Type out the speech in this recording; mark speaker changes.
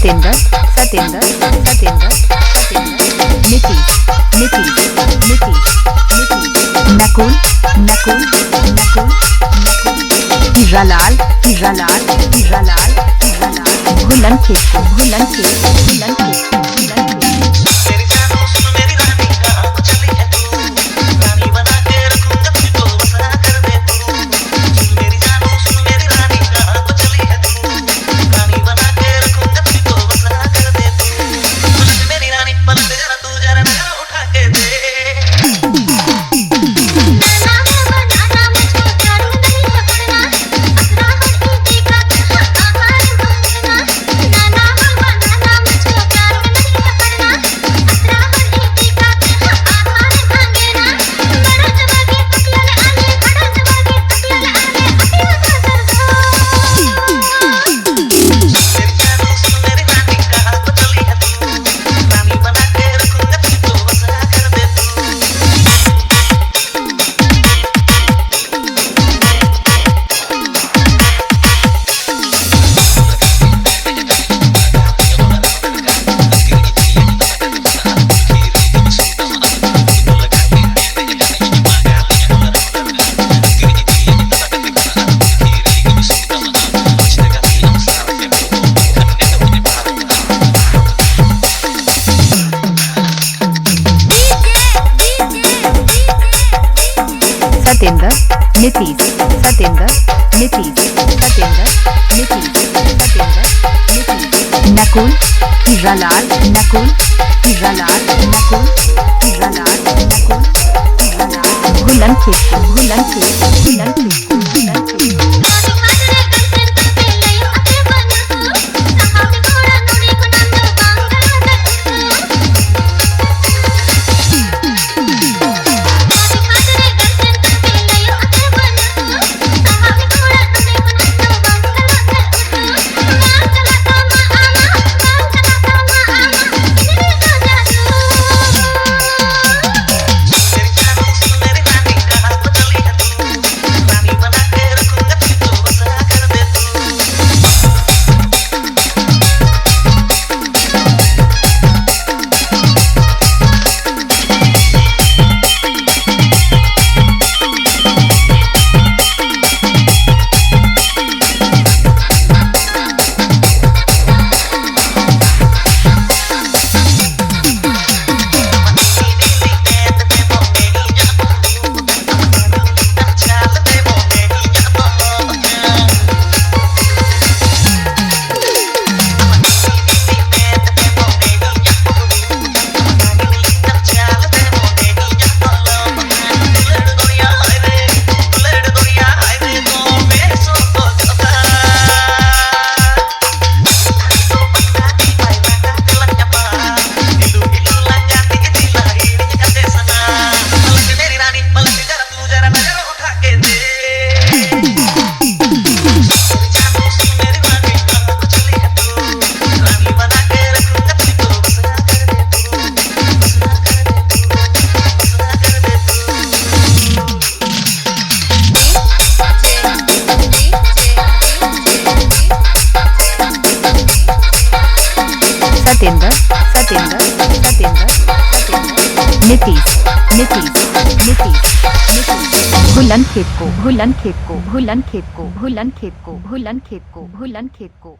Speaker 1: सतेंद्र सतेंद्र सतेंद्र सतेंद्र नीतीश नीतीश नीतीश नीतीश नकुल नकुल नकुल नकुल हीरालाल हीरालाल हीरालाल हीरालाल भुलन खेत भुलन खेत भुलन खेत भुलन खेत सतेंद्र नीतीश सतेंद्र नीतीश सतेंद्र नीतीश सतेंद्र नीतीश नकुल हीरालाल नकुल हीरालाल नकुल हीरालाल नकुल हीरालाल भुलन खेत भुलन खेत भुलन खेत भुलन खेत सतेंद्र सतेंद्र सतेंद्र सतेंद्र नीतीश नीतीश नीतीश नीतीश भुलन खेत को भुलन खेत को भुलन खेत को भुलन खेत को भुलन खेत को भुलन खेत को